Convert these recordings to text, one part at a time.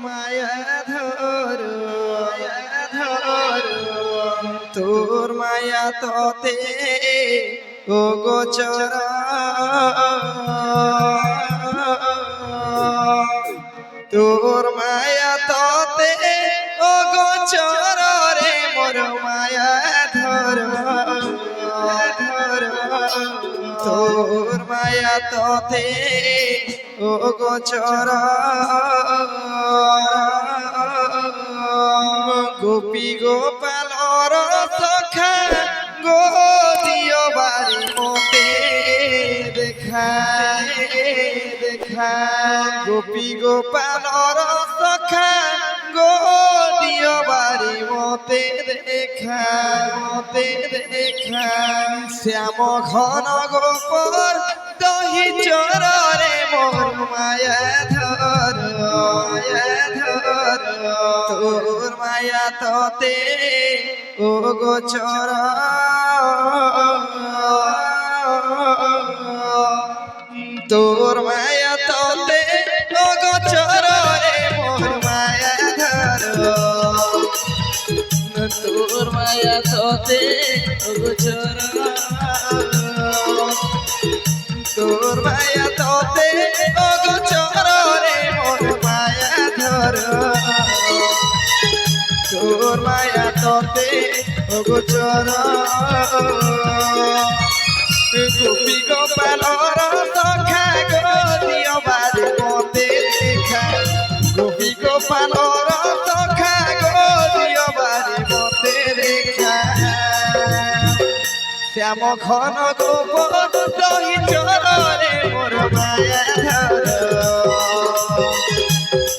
মায়া ধরো তোর মায়া তোতে ও গোচর তোর মায়া তোতে ও গোচর রে মোর মায়া ধর তোর মায়া তোতে ও গোচর গোপী গোপালর সখা গো দিও বাড়ি মতে দেখা গোপী গোপালর সখা গো দিও বাড়ি মতে দেখা শ্যাম ঘন গোপর দহি চরে মোর মায়া ধর তোর মায়া তোতে ও গোচর তোর মায়া তোতে ও গোচর রে মোর মায়া ধর তোর মায়া তোতে ও গোচর তোর মায়া তোতে ও গোচর রে মোর মায়া ধর তোর মায়া তোতে ও গোচর গোপী গোপালর সখা গো দিও বাড়ি মতে দেখা গোপী গোপালর সখা গো দিও বাড়ি মতে দেখা শ্যাম ঘন গোপর দহি চরে মোর মায়া ধর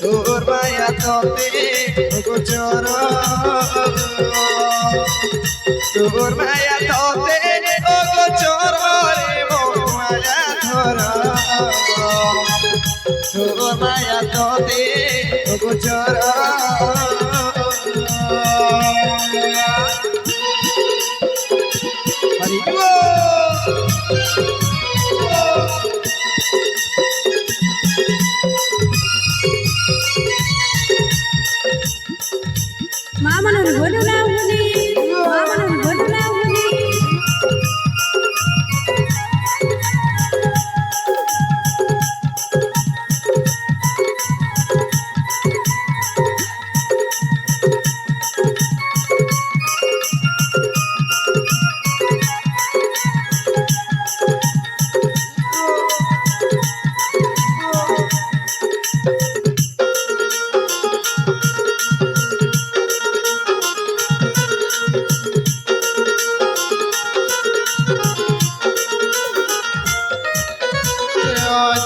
তোর মায়া তোতে গোচর তোর মায়া তোতে ও গোচর রে মোর মায়া ধর তোর মায়া তোতে ও গোচর হরি మామను గొడునా ఉని మామను గొడునా ఉని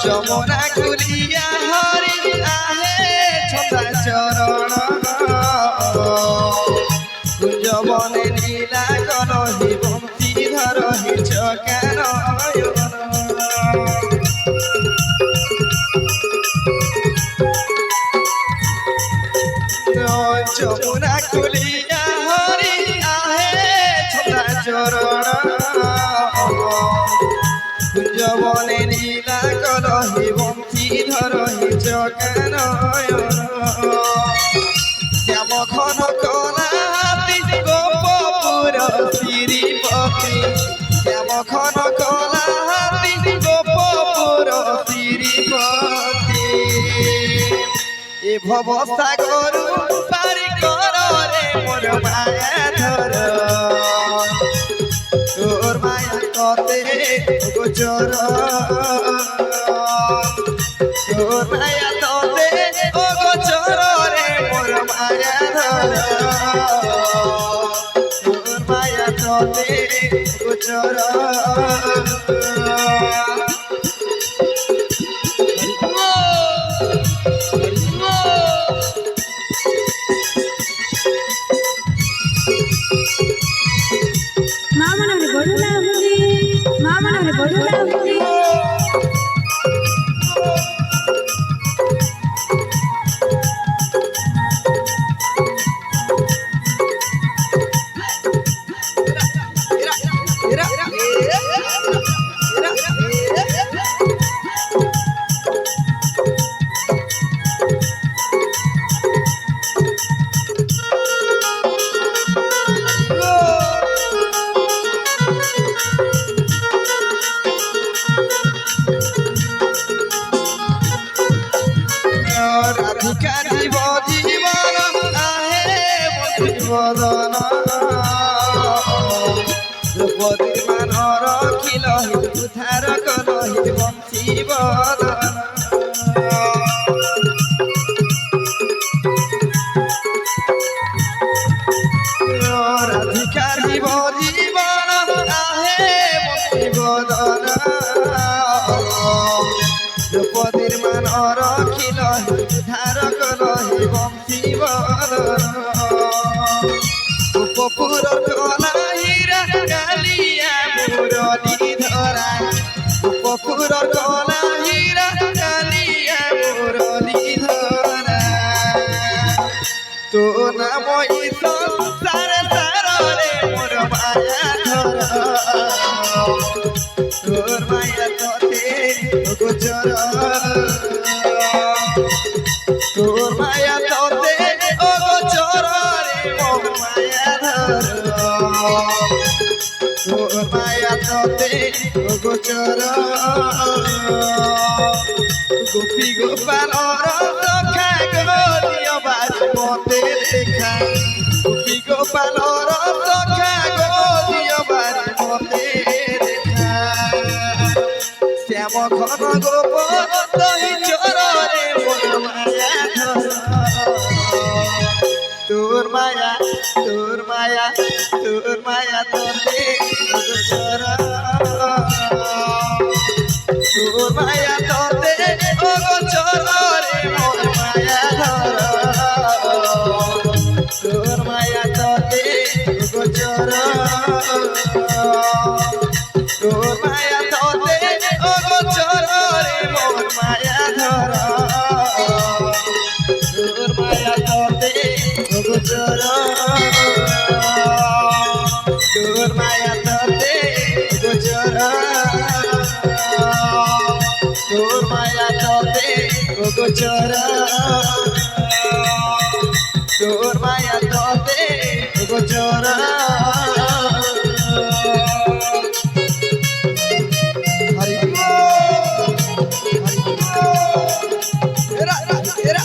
যমুনা কুলিয়া হরি আহে ছন্দা চরণ কুঞ্জ বনে নীলা গরহি বন্তি ধরহি চকার যমুনা কুলিয়া হরি আহে ছন্দা চরণ কুঞ্জ বনে নীলা গরহি বন্তি ধরহি চকার শ্যাম ঘন কলাতি গোপপুর শ্রীপতি শ্যাম ঘন কলাতি গোপপুর শ্রীপতি এ ভব সাগর পারি কর রে মোর মায়া ধর তোর মায়া তোতে গোচর তোর মায়া তোতে ও গোচর রে মোর মায়া ধর তোর মায়া তোতে গোচর మామను గొడునా ఉని మామను గొడునా ఉని রাধিকা জীব জীবন আহে বদন দ্রৌপদীর মান রখিল উদ্ধার কল বংশী বদন রাধিকা জীব জীবন আহে বংশী বদন দ্রৌপদীর মান রখিল উদ্ধার কল বংশী বদন উপপুর কলা হীরা কালিয়া মুরলী ধরা উপপুর কলা হীরা কালিয়া মুরলী ধরা তো নাম সংসার সারে মোর মায়া ধরা তোর মায়া তোতে গোচর তোর মায়া তোতে ও গোচর রে মোর মায়া ধর তোর মায়া তোতে ও গোচর গোপী গোপাল সখা গলিও বাড়ি মতে দেখা গোপী গোপাল সখা গলিও বাড়ি মতে দেখা শ্যাম ঘন গোপন তৈ চরণে মোর মায়া ধর তোর মায়া তোর মায়া তোর মায়া তোতে গোচর তোর মায়া তোতে গোচর রে মোর মায়া ধর তোর মায়া তোতে গোচর তোর মায়া তোতে গোচর রে মোর মায়া ধর তোর মায়া তোতে গোচর তোর মায়া তোতে গোচর তোর মায়া তোতে গোচর তোর মায়া তোতে গোচর হরি হরি এরা